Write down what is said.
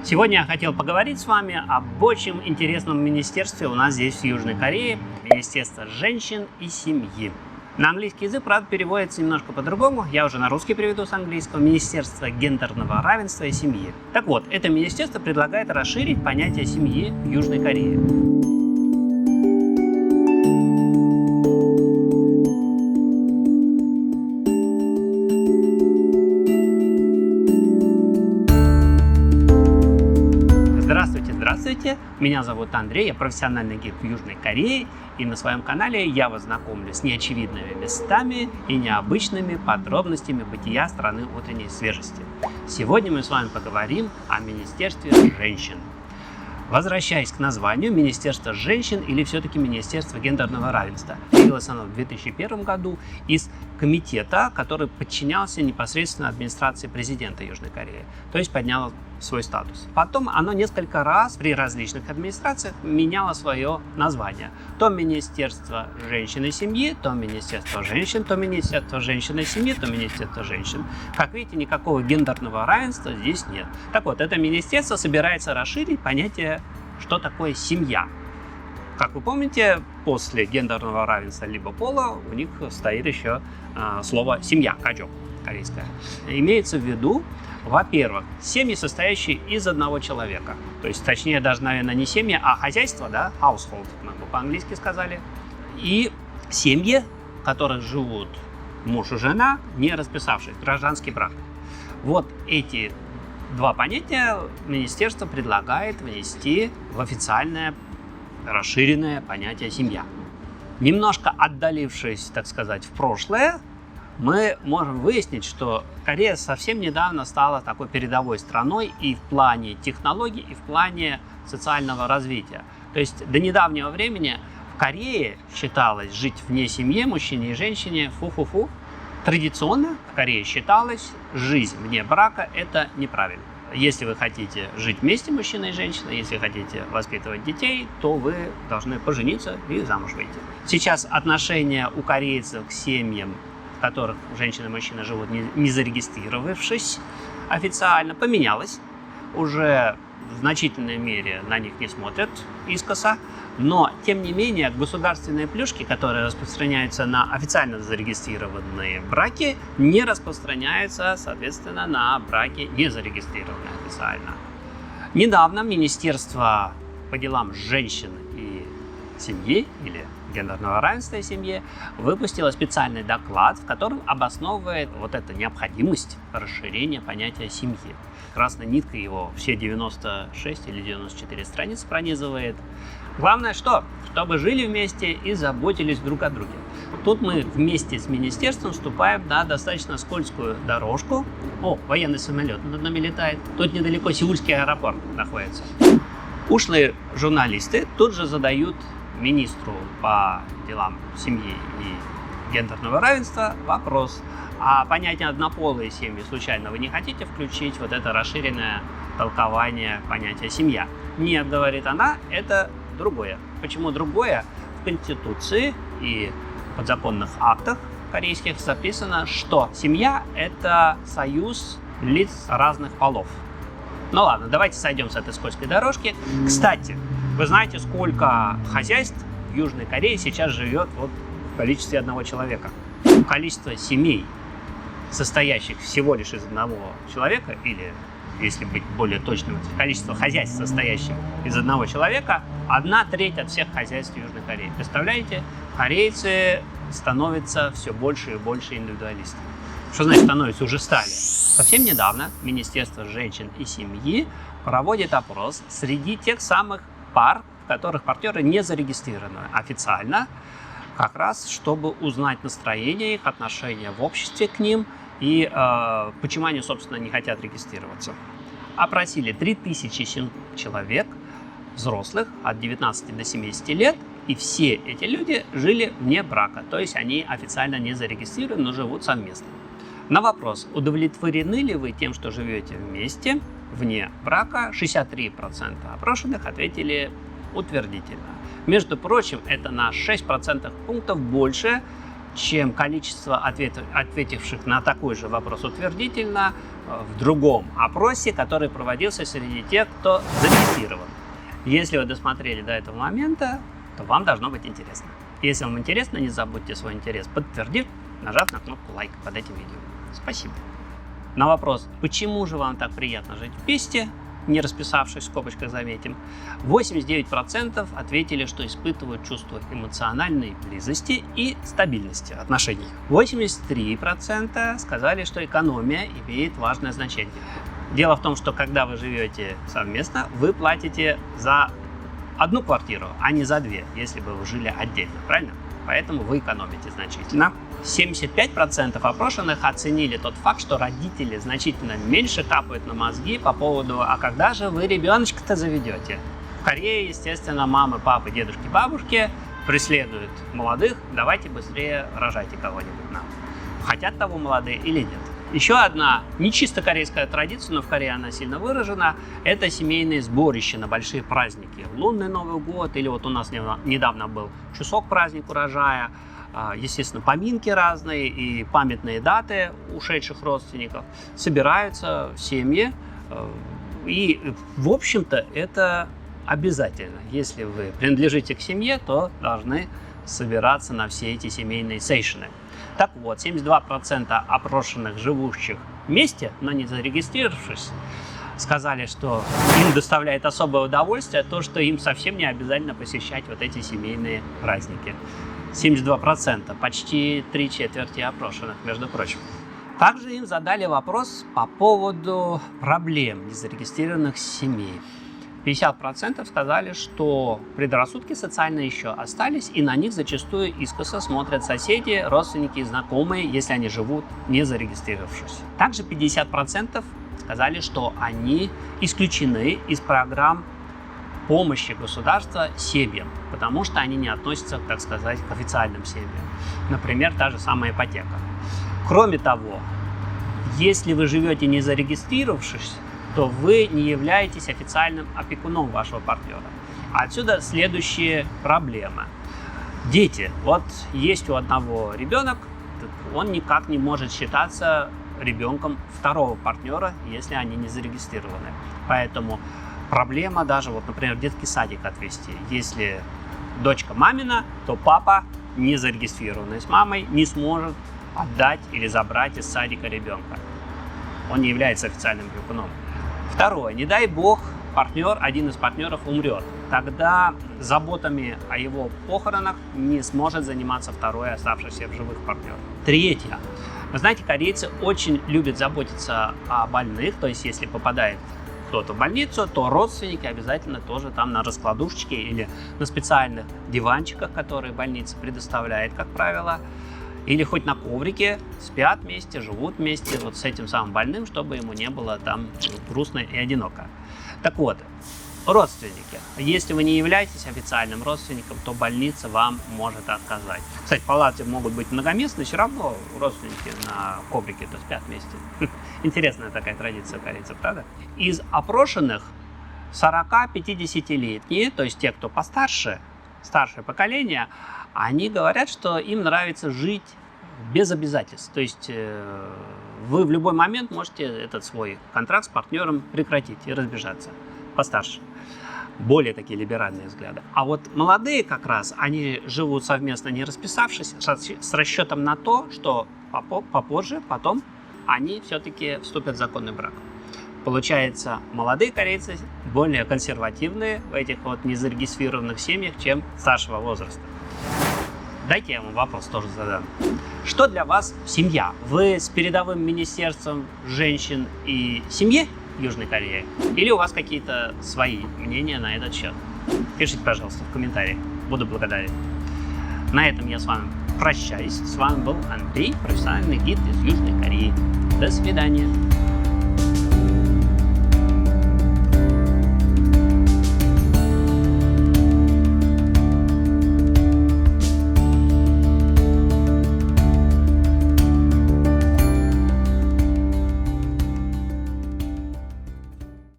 Сегодня я хотел поговорить с вами об очень интересном министерстве у нас здесь, в Южной Корее. Министерство женщин и семьи. На английский язык, правда, переводится немножко по-другому. Я уже на русский переведу с английского. Министерство гендерного равенства и семьи. Так вот, это министерство предлагает расширить понятие семьи в Южной Корее. Здравствуйте, меня зовут Андрей, я профессиональный гид в Южной Корее, и на своем канале я вас знакомлю с неочевидными местами и необычными подробностями бытия страны утренней свежести. Сегодня мы с вами поговорим о Министерстве женщин. Возвращаясь к названию, Министерство женщин или все-таки Министерство гендерного равенства. Появилось оно в 2001 году из комитета, который подчинялся непосредственно администрации президента Южной Кореи, то есть подняло свой статус. Потом оно несколько раз при различных администрациях меняло свое название. То Министерство женщин и семьи, то Министерство женщин, то Министерство женщин и семьи, то Министерство женщин. Как видите, никакого гендерного равенства здесь нет. Так вот, это министерство собирается расширить понятие, что такое семья. Как вы помните, после гендерного равенства либо пола у них стоит еще слово «семья», «каджок» корейское. Имеется в виду, во-первых, семьи, состоящие из одного человека. То есть, точнее, даже, наверное, не семьи, а хозяйство, да, household, мы бы по-английски сказали. И семьи, в которых живут муж и жена, не расписавшись, гражданский брак. Вот эти два понятия министерство предлагает внести в официальное расширенное понятие «семья». Немножко отдалившись, так сказать, в прошлое, мы можем выяснить, что Корея совсем недавно стала такой передовой страной и в плане технологий, и в плане социального развития. То есть до недавнего времени в Корее считалось жить вне семьи мужчине и женщине фу-фу-фу. Традиционно в Корее считалось, жизнь вне брака – это неправильно. Если вы хотите жить вместе, мужчина и женщина, если хотите воспитывать детей, то вы должны пожениться и замуж выйти. Сейчас отношение у корейцев к семьям, в которых женщина и мужчина живут, не зарегистрировавшись официально, поменялось. Уже в значительной мере на них не смотрят искоса, но, тем не менее, государственные плюшки, которые распространяются на официально зарегистрированные браки, не распространяются, соответственно, на браки, не зарегистрированные официально. Недавно Министерство по делам женщин и семьи, или гендерного равенства и семьи, выпустило специальный доклад, в котором обосновывает вот эту необходимость расширения понятия семьи. Красной ниткой его все 96 или 94 страницы пронизывает. Главное что? Чтобы жили вместе и заботились друг о друге. Тут мы вместе с министерством вступаем на достаточно скользкую дорожку. О, военный самолет над нами летает. Тут недалеко Сеульский аэропорт находится. Ушлые журналисты тут же задают министру по делам семьи и гендерного равенства вопрос: а понятие однополые семьи случайно вы не хотите включить вот это расширенное толкование понятия семья? Нет, говорит она, это другое. Почему другое? В Конституции и подзаконных актах корейских записано, что семья – это союз лиц разных полов. Ну ладно, давайте сойдем с этой скользкой дорожки. Кстати, вы знаете, сколько хозяйств в Южной Корее сейчас живет вот в количестве одного человека? Количество семей, состоящих всего лишь из одного человека, или, если быть более точным, количество хозяйств, состоящих из одного человека, 1/3 от всех хозяйств Южной Кореи. Представляете, корейцы становятся все больше и больше индивидуалистами. Что значит становятся? Уже стали. Совсем недавно Министерство женщин и семьи проводит опрос среди тех самых пар, в которых партнеры не зарегистрированы официально, как раз чтобы узнать настроение, их отношения в обществе к ним и почему они, собственно, не хотят регистрироваться. Опросили 3700 человек, взрослых, от 19 до 70 лет, и все эти люди жили вне брака, то есть они официально не зарегистрированы, но живут совместно. На вопрос, удовлетворены ли вы тем, что живете вместе, вне брака, 63% опрошенных ответили утвердительно. Между прочим, это на 6% пунктов больше, чем количество ответивших на такой же вопрос утвердительно в другом опросе, который проводился среди тех, кто зарегистрирован. Если вы досмотрели до этого момента, то вам должно быть интересно. Если вам интересно, не забудьте свой интерес подтвердив, нажав на кнопку лайк под этим видео. Спасибо. На вопрос, почему же вам так приятно жить в Песте, не расписавшись, в скобочках заметим, 89% ответили, что испытывают чувство эмоциональной близости и стабильности отношений. 83% сказали, что экономия имеет важное значение. Дело в том, что когда вы живете совместно, вы платите за одну квартиру, а не за две, если бы вы жили отдельно, правильно? Поэтому вы экономите значительно. 75% опрошенных оценили тот факт, что родители значительно меньше капают на мозги по поводу «а когда же вы ребеночка-то заведете?». В Корее, естественно, мамы, папы, дедушки, бабушки преследуют молодых, давайте быстрее рожайте кого-нибудь нам. Хотят того молодые или нет. Еще одна не чисто корейская традиция, но в Корее она сильно выражена, это семейные сборища на большие праздники. Лунный Новый год, или вот у нас недавно был Чусок, праздник урожая, естественно, поминки разные и памятные даты ушедших родственников. Собираются в семье, и, в общем-то, это обязательно. Если вы принадлежите к семье, то должны собираться на все эти семейные сейшны. Так вот, 72% опрошенных, живущих вместе, но не зарегистрировавшись, сказали, что им доставляет особое удовольствие то, что им совсем не обязательно посещать вот эти семейные праздники. 72%, почти 3/4 опрошенных, между прочим. Также им задали вопрос по поводу проблем незарегистрированных семей. 50% сказали, что предрассудки социальные еще остались, и на них зачастую искоса смотрят соседи, родственники и знакомые, если они живут не зарегистрировавшись. Также 50% сказали, что они исключены из программ помощи государства семьям, потому что они не относятся, так сказать, к официальным семьям. Например, та же самая ипотека. Кроме того, если вы живете не зарегистрировавшись, то вы не являетесь официальным опекуном вашего партнера. Отсюда следующие проблемы. Дети. Вот есть у одного ребенок, он никак не может считаться ребенком второго партнера, если они не зарегистрированы. Поэтому проблема даже, вот, например, в детский садик отвезти. Если дочка мамина, то папа, не зарегистрированный с мамой, не сможет отдать или забрать из садика ребенка. Он не является официальным опекуном. Второе. Не дай бог, один из партнеров умрет. Тогда заботами о его похоронах не сможет заниматься второй оставшийся в живых партнер. Третье. Вы знаете, корейцы очень любят заботиться о больных. То есть, если попадает кто-то в больницу, то родственники обязательно тоже там на раскладушечке или на специальных диванчиках, которые больница предоставляет, как правило, или хоть на коврике, спят вместе, живут вместе вот с этим самым больным, чтобы ему не было там грустно и одиноко. Так вот, родственники. Если вы не являетесь официальным родственником, то больница вам может отказать. Кстати, палаты могут быть многоместные, все равно родственники на коврике-то спят вместе. Интересная такая традиция корейцев, правда? Из опрошенных 40-50-летние, то есть те, кто постарше, старшее поколение, они говорят, что им нравится жить без обязательств. То есть вы в любой момент можете этот свой контракт с партнером прекратить и разбежаться. Постарше. Более такие либеральные взгляды. А вот молодые как раз, они живут совместно не расписавшись, с расчетом на то, что попозже, потом они все-таки вступят в законный брак. Получается, молодые корейцы более консервативные в этих вот незарегистрированных семьях, чем старшего возраста. Дайте я вам вопрос тоже задам. Что для вас семья? Вы с передовым министерством женщин и семьи Южной Кореи? Или у вас какие-то свои мнения на этот счет? Пишите, пожалуйста, в комментариях. Буду благодарен. На этом я с вами прощаюсь. С вами был Андрей, профессиональный гид из Южной Кореи. До свидания.